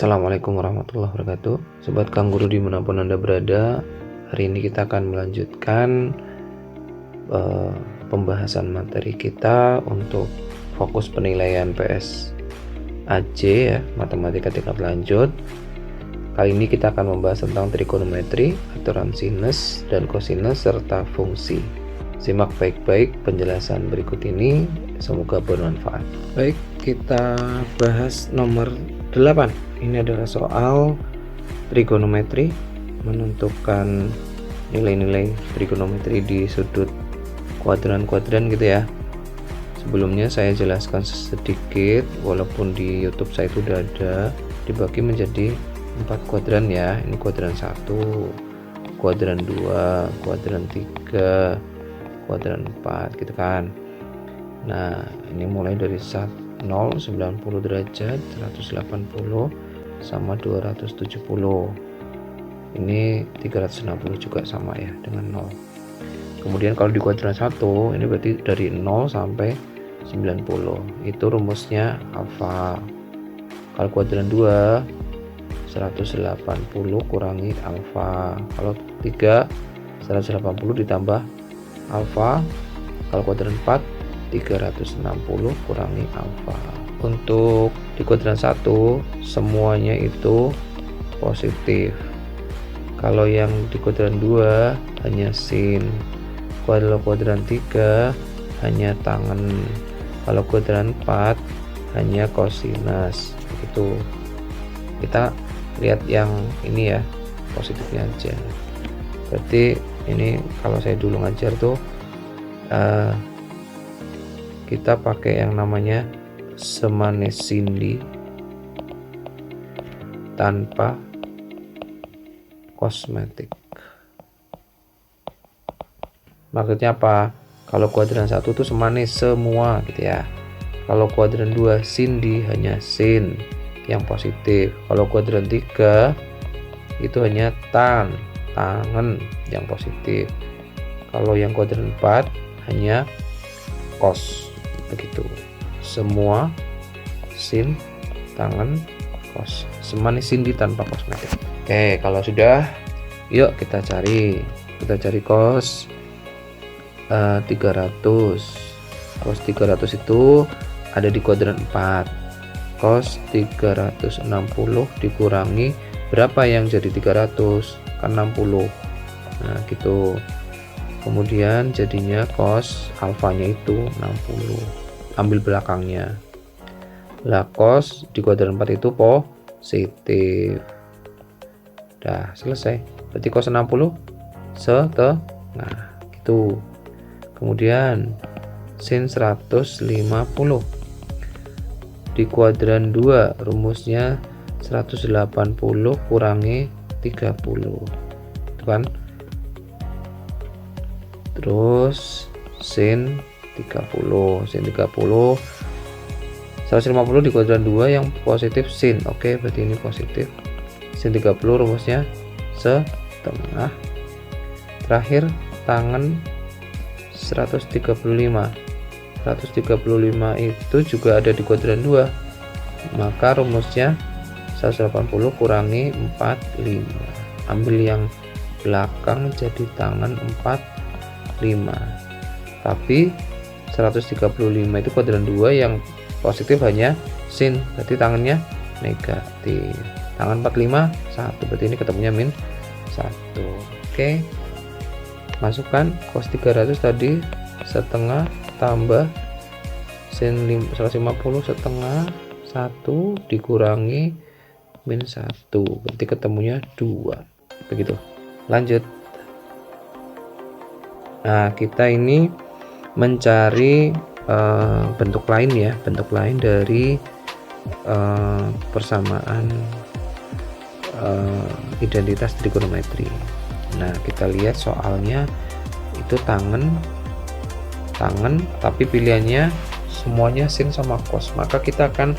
Assalamualaikum warahmatullahi wabarakatuh. Sobat Kang Guru dimanapun Anda berada, hari ini kita akan melanjutkan pembahasan materi kita untuk fokus penilaian PSAJ ya, matematika tingkat lanjut. Kali ini kita akan membahas tentang trigonometri, aturan sinus dan kosinus serta fungsi. Simak baik-baik penjelasan berikut ini, semoga bermanfaat. Baik, kita bahas nomor 8. Ini adalah soal trigonometri, menentukan nilai-nilai trigonometri di sudut kuadran-kuadran gitu ya. Sebelumnya saya jelaskan sedikit, walaupun di YouTube saya itu sudah ada, dibagi menjadi 4 kuadran ya. Ini kuadran 1, kuadran 2, kuadran 3, kuadran 4 gitu kan. Nah, ini mulai dari 0, 90 derajat, 180 sama 270. Ini 360 juga sama ya dengan 0. Kemudian kalau di kuadran 1 ini berarti dari 0 sampai 90. Itu rumusnya alfa. Kalau kuadran 2 180 kurangi alfa. Kalau 3 180 ditambah alfa. Kalau kuadran 4 360 kurangi alfa. Untuk di kuadran 1 semuanya itu positif. Kalau yang di kuadran 2 hanya sin. Kalau kuadran 3 hanya tangen. Kalau kuadran 4 hanya kosinus. Itu kita lihat yang ini ya, positifnya aja. Berarti ini kalau saya dulu ngajar tuh kita pakai yang namanya semanis sindi tanpa kosmetik. Maksudnya apa? Kalau kuadran 1 tuh semanis semua gitu ya. Kalau kuadran 2 sindi hanya sin yang positif. Kalau kuadran 3 itu hanya tangen yang positif. Kalau yang kuadran 4 hanya kos. Begitu, semua sin, tangan, kos, semanis sindi tanpa kosmetik. Oke, kalau sudah, yuk kita cari kos 300. Kos 300 itu ada di kuadran 4. Kos 360 dikurangi berapa yang jadi 300? Kan 60. Nah gitu. Kemudian jadinya cos alfanya itu 60. Ambil belakangnya. Lah cos di kuadran 4 itu positif. Dah selesai. Berarti cos 60 setengah gitu. Kemudian sin 150. Di kuadran 2 rumusnya 180 kurangi 30. Itu kan? Terus sin 30 150 di kuadran 2 yang positif sin. Oke, berarti ini positif. Sin 30 rumusnya setengah. Terakhir tangan 135 itu juga ada di kuadran 2, maka rumusnya 180 kurangi 45. Ambil yang belakang jadi tangan 45. Tapi 135 itu kuadran 2 yang positif hanya sin, berarti tangannya negatif. Tangan 45 1, berarti ini ketemunya min 1. Oke, masukkan cos 300 tadi setengah tambah sin 150 setengah 1 dikurangi min 1, berarti ketemunya 2. Begitu, lanjut. Nah, kita ini mencari bentuk lain ya, bentuk lain dari persamaan identitas trigonometri. Nah, kita lihat soalnya itu tangen tapi pilihannya semuanya sin sama cos, maka kita akan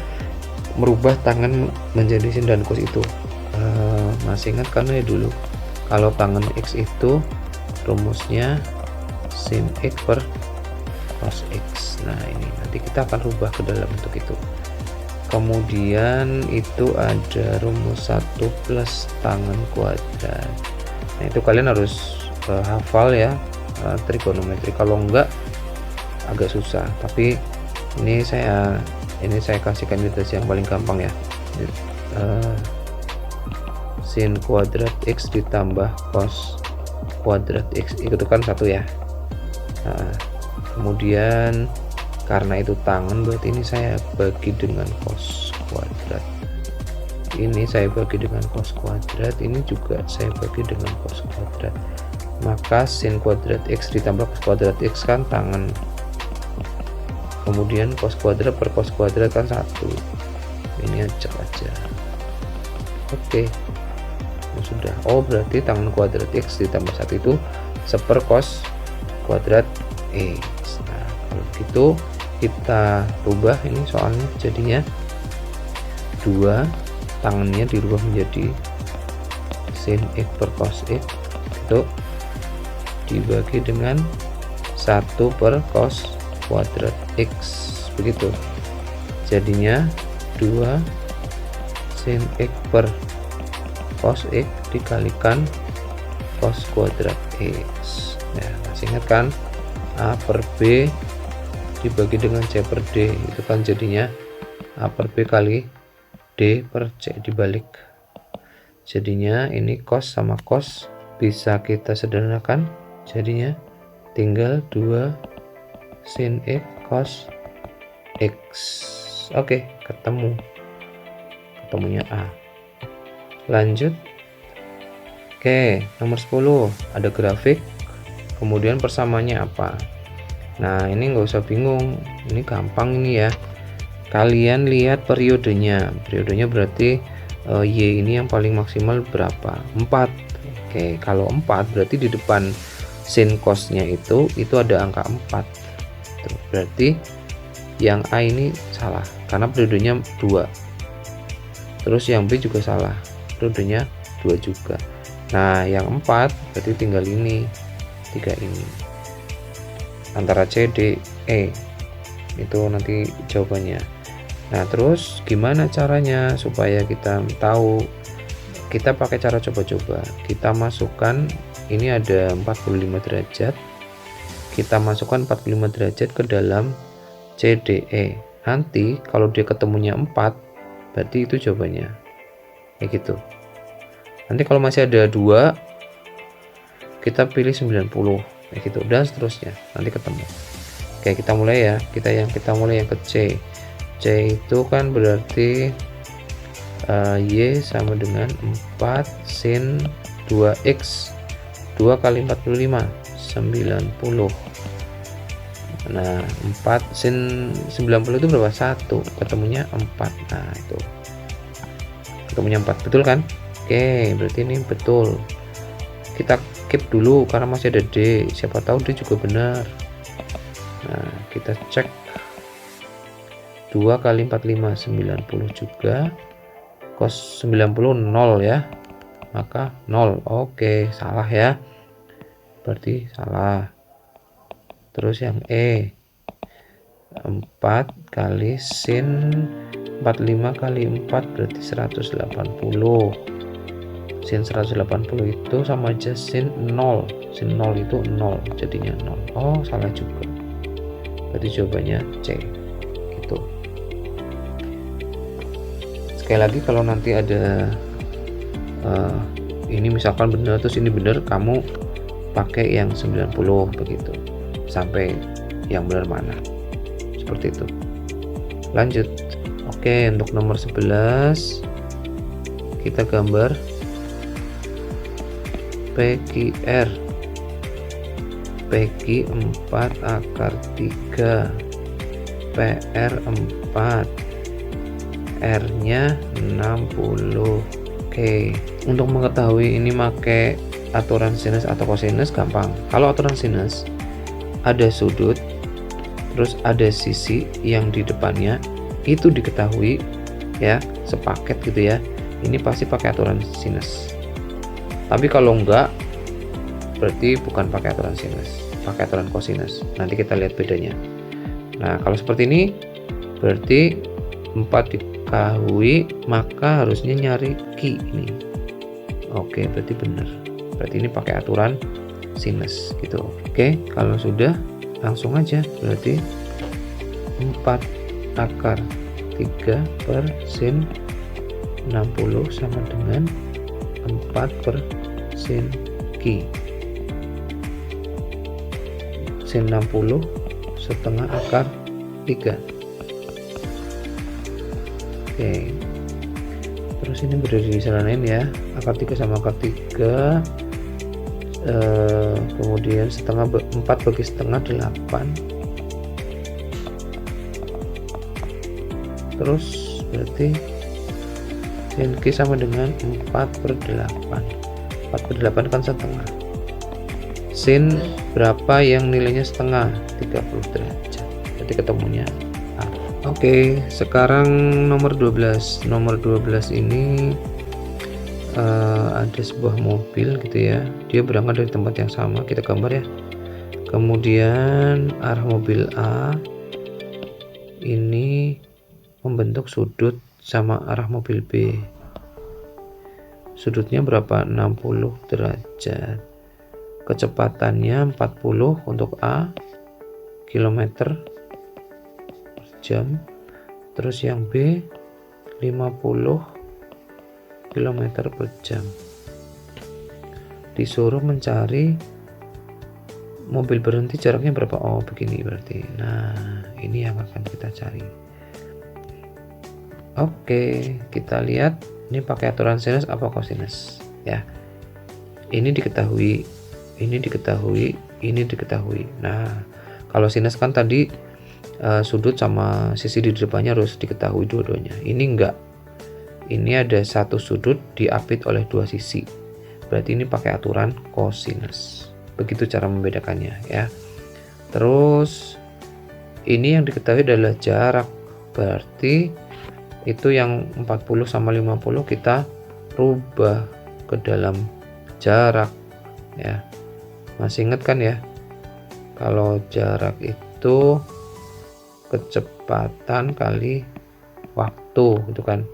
merubah tangen menjadi sin dan cos itu. Masih ingat kan ya dulu kalau tangen x itu rumusnya sin x per cos x. Nah, ini nanti kita akan rubah ke dalam bentuk itu. Kemudian itu ada rumus 1 plus tangen kuadrat. Nah itu kalian harus hafal ya trigonometri, kalau enggak agak susah. Tapi ini saya kasihkan ilustrasi yang paling gampang ya. Sin kuadrat X ditambah cos kuadrat X itu kan 1 ya. Nah, kemudian karena itu tangen, berarti ini saya bagi dengan cos kuadrat. Ini saya bagi dengan cos kuadrat, ini juga saya bagi dengan cos kuadrat. Maka sin kuadrat X ditambah cos kuadrat X kan tangen. Kemudian cos kuadrat per cos kuadrat kan 1. Ini acak aja. Oke. Nah, sudah. Oh, berarti tangen kuadrat X ditambah 1 itu seper cos kuadrat X. Nah, kalau begitu kita rubah ini soalnya, jadinya 2 tangannya dirubah menjadi sin X per cos X itu dibagi dengan 1 per cos kuadrat X, begitu. Jadinya 2 sin X per cos X dikalikan cos kuadrat X. Nah, masih ingat kan? A per B dibagi dengan C per D, itu kan jadinya A per B kali D per C dibalik. Jadinya ini cos sama cos bisa kita sederhanakan, jadinya tinggal 2 sin X cos X. Oke, ketemunya A. Lanjut. Oke, nomor 10 ada grafik, kemudian persamaannya apa. Nah ini nggak usah bingung, ini gampang ini ya. Kalian lihat periodenya berarti Y ini yang paling maksimal berapa? 4. Oke, kalau 4 berarti di depan sin cosnya itu ada angka 4. Tuh, berarti yang A ini salah karena periodenya 2. Terus yang B juga salah, periodenya 2 juga. Nah yang 4 berarti tinggal ini 3 ini antara C, D, E itu nanti jawabannya. Nah terus gimana caranya supaya kita tahu? Kita pakai cara coba-coba. Kita masukkan, ini ada 45 derajat, kita masukkan 45 derajat ke dalam CDE. Nanti kalau dia ketemunya 4 berarti itu jawabannya, kayak gitu. Nanti kalau masih ada 2 kita pilih 90, kayak gitu, dan seterusnya nanti ketemu. Oke, kita mulai ya. Kita mulai yang ke C. C itu kan berarti Y sama dengan 4 sin 2X. 2 kali 45 90. Nah 4 sin 90 itu berapa? 1, ketemunya 4. Nah itu ketemunya 4, betul kan? Oke, berarti ini betul. Kita keep dulu karena masih ada D, siapa tahu D juga benar. Nah kita cek 2 kali 45 90 juga, cos 90 0 ya, maka 0. Oke, salah ya, berarti salah. Terus yang E 4 kali sin 45 kali 4 berarti 180. Sin 180 itu sama aja sin 0. Sin 0 itu 0, jadinya 0. Oh, salah juga. Berarti jawabannya C. Gitu. Sekali lagi kalau nanti ada ini misalkan benar terus ini benar, kamu pakai yang 90 begitu sampai yang benar mana, seperti itu. Lanjut. Oke, untuk nomor 11 kita gambar PQR. PQ 4 akar 3, PR 4, R nya 60. Oke, untuk mengetahui ini pakai aturan sinus atau kosinus gampang. Kalau aturan sinus ada sudut terus ada sisi yang di depannya, itu diketahui ya, sepaket gitu ya, ini pasti pakai aturan sinus. Tapi kalau enggak berarti bukan pakai aturan sinus, pakai aturan kosinus. Nanti kita lihat bedanya. Nah kalau seperti ini berarti 4 diketahui, maka harusnya nyari Ki ini. Oke, berarti benar. Berarti ini pakai aturan sinus gitu. Oke, kalau sudah langsung aja. Berarti 4 akar 3 per sin 60 sama dengan 4 per sin Ki. Sin 60 setengah akar 3. Oke, terus ini berdiri di sana lain ya, akar 3 sama akar 3, kemudian setengah 4 bagi setengah 8, terus berarti sin Q sama dengan 4 per 8. 4 per 8 kan setengah. Sin berapa yang nilainya setengah? 30 derajat. Berarti ketemunya A. Oke, sekarang nomor 12. Nomor 12 ini ada sebuah mobil gitu ya. Dia berangkat dari tempat yang sama, kita gambar ya. Kemudian arah mobil A ini membentuk sudut sama arah mobil B. Sudutnya berapa? 60 derajat. Kecepatannya 40 untuk A, kilometer per jam. Terus yang B 50 km per jam. Disuruh mencari mobil berhenti jaraknya berapa? Oh begini berarti. Nah ini yang akan kita cari. Oke, kita lihat ini pakai aturan sinus apa kosinus ya. Ini diketahui, ini diketahui, ini diketahui. Nah kalau sinus kan tadi sudut sama sisi di depannya harus diketahui dua-duanya. Ini enggak, ini ada satu sudut diapit oleh dua sisi, berarti ini pakai aturan kosinus. Begitu cara membedakannya ya. Terus ini yang diketahui adalah jarak, berarti itu yang 40 sama 50 kita rubah ke dalam jarak ya. Masih ingat kan ya, kalau jarak itu kecepatan kali waktu itu kan,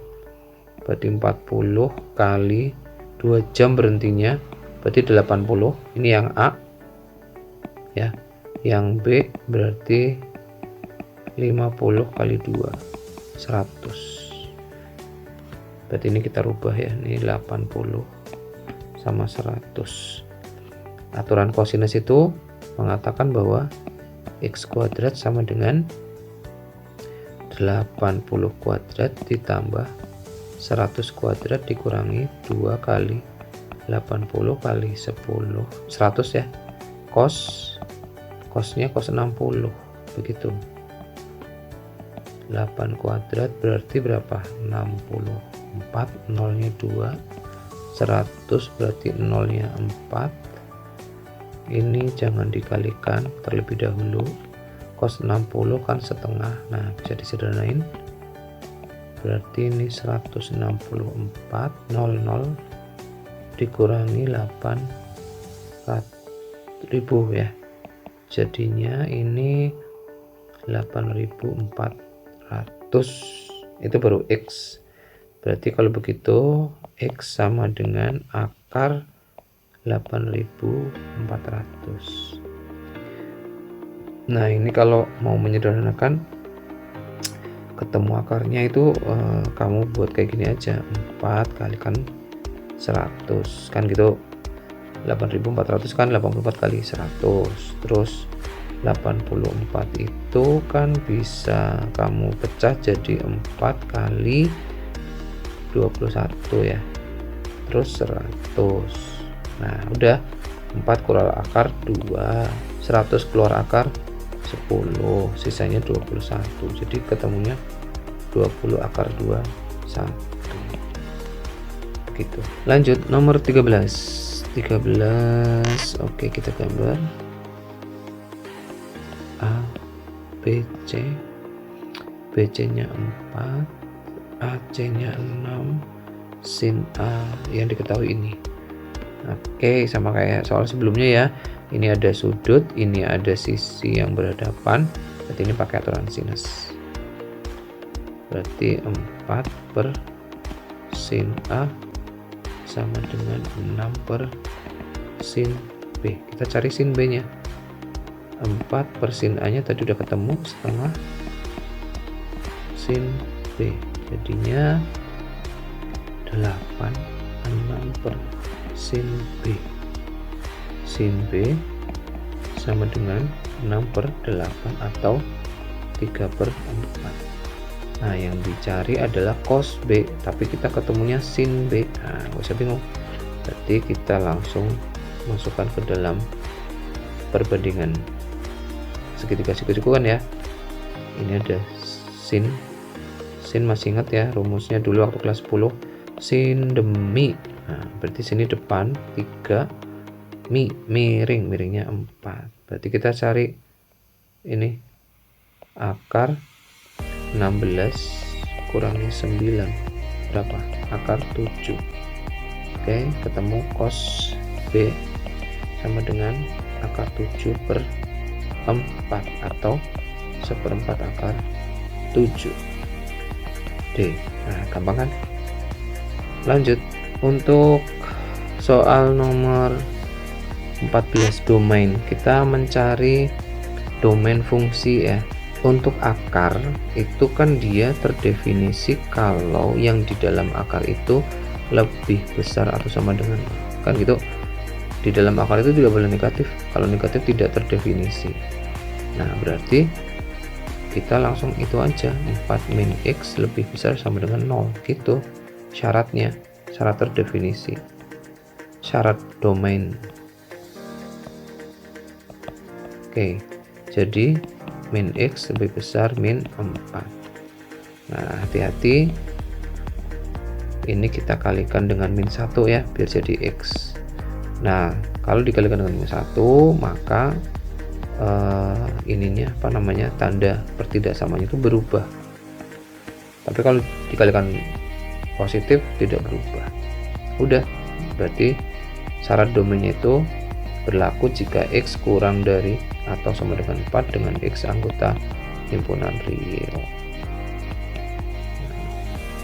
berarti 40 kali 2 jam berhentinya berarti 80. Ini yang A ya. Yang B berarti 50 kali 2 100. Berarti ini kita rubah ya, ini 80 sama 100. Aturan kosinus itu mengatakan bahwa x kuadrat sama dengan 80 kuadrat ditambah 100 kuadrat dikurangi 2 kali 80 kali 10 100 ya. Cosnya cos 60 begitu. 8 kuadrat berarti berapa? 64, nolnya 2, 100 berarti nolnya 4. Ini jangan dikalikan terlebih dahulu, cos 60 kan setengah. Nah bisa disederhanain, berarti ini 164, 00 dikurangi 8.000 ya, jadinya ini 8.400. Itu baru X. Berarti kalau begitu X sama dengan akar 8.400. Nah ini kalau mau menyederhanakan ketemu akarnya itu kamu buat kayak gini aja, 4 kalikan 100 kan gitu. 8.400 kan 84 kali 100, terus 84 itu kan bisa kamu pecah jadi 4 kali 21 ya, terus 100. Nah udah, 4 keluar akar 2, 100 keluar akar 10, sisanya 21, jadi ketemunya 20 akar 21 begitu. Lanjut nomor 13. Oke, kita gambar A, B, C. BC nya 4, AC nya 6, sin A yang diketahui ini. Oke, sama kayak soal sebelumnya ya. Ini ada sudut, ini ada sisi yang berhadapan, berarti ini pakai aturan sinus. berarti 4 per sin A sama dengan 6 per sin B. Kita cari sin B nya. 4 per sin A nya tadi udah ketemu, setengah sin B, jadinya 8. 6 per sin B. Sin B sama dengan 6 per 8 atau 3 per 4. Nah, yang dicari adalah cos B, tapi kita ketemunya sin B. Nah, nggak usah bingung. Berarti kita langsung masukkan ke dalam perbandingan segitiga siku-siku kan ya. Ini ada sin masih ingat ya rumusnya dulu waktu kelas 10, sin demi. Nah, berarti sini depan 3, miringnya 4. Berarti kita cari ini akar 16 kurangi 9 berapa? Akar 7. Oke, ketemu cos B sama dengan akar 7 per 4 atau 1/4 akar 7 D. Nah, gampang kan? Lanjut untuk soal nomor 14, domain. Kita mencari domain fungsi ya. Untuk akar itu kan dia terdefinisi kalau yang di dalam akar itu lebih besar atau sama dengan, kan gitu. Di dalam akar itu tidak boleh negatif. Kalau negatif tidak terdefinisi. Nah, berarti kita langsung itu aja, 4 min X lebih besar sama dengan 0 gitu syaratnya, syarat terdefinisi, syarat domain. Oke, jadi min X lebih besar min 4. Nah, hati-hati, ini kita kalikan dengan min 1 ya, biar jadi X. Nah, kalau dikalikan dengan min 1, maka ininya apa namanya, tanda pertidaksamanya itu berubah. Tapi kalau dikalikan positif tidak berubah. Udah, berarti syarat domainnya itu berlaku jika X kurang dari atau sama dengan 4 dengan X anggota himpunan real.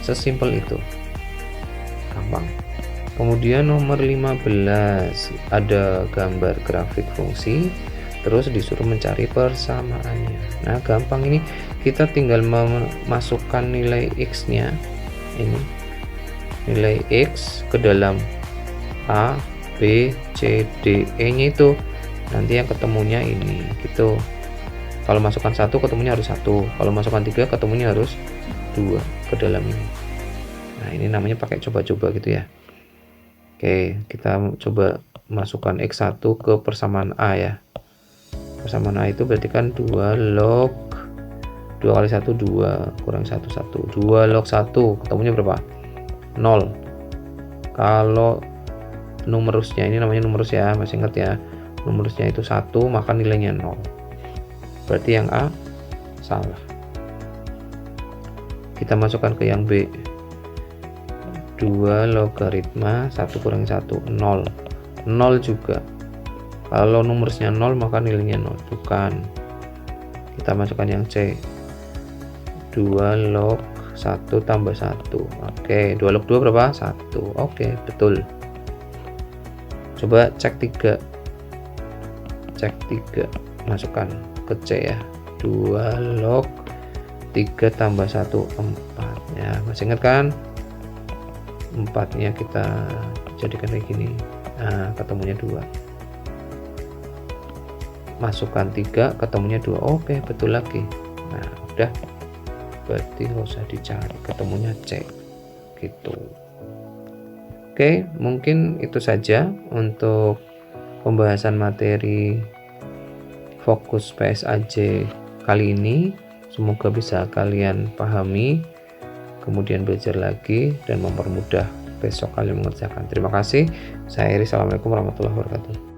Sesimpel itu, gampang. Kemudian nomor 15 ada gambar grafik fungsi, terus disuruh mencari persamaannya. Nah, gampang, ini kita tinggal memasukkan nilai X nya, ini nilai X ke dalam A, B, C, D, E nya itu, nanti yang ketemunya ini gitu. Kalau masukkan 1 ketemunya harus 1, kalau masukkan 3 ketemunya harus 2 ke dalam ini. Nah, ini namanya pakai coba-coba gitu ya. Oke, kita coba masukkan X1 ke persamaan A ya. Persamaan A itu berarti kan 2 log 2 kali 1 2 kurang 1 1, 2 log 1 ketemunya berapa? 0. Kalau numerusnya, ini namanya numerus ya, masih ingat ya, numerusnya itu 1, maka nilainya 0. Berarti yang A salah. Kita masukkan ke yang B, 2 logaritma 1 kurang 1, 0 juga. Kalau numerusnya 0 maka nilainya 0, bukan. Kita masukkan yang C, 2 log 1 tambah 1. Oke, 2 log 2 berapa? 1. Oke, betul. Coba cek 3, masukkan ke C ya, 2 log 3 tambah 1 4 ya, masih ingat kan? 4 nya kita jadikan kayak gini. Nah, ketemunya 2. Masukkan 3 ketemunya 2. Oke, betul lagi. Nah, udah, berarti nggak usah dicari, ketemunya C gitu. Oke, mungkin itu saja untuk pembahasan materi fokus PSAJ kali ini. Semoga bisa kalian pahami, kemudian belajar lagi dan mempermudah besok kalian mengerjakan. Terima kasih. Saya Eri. Assalamualaikum warahmatullahi wabarakatuh.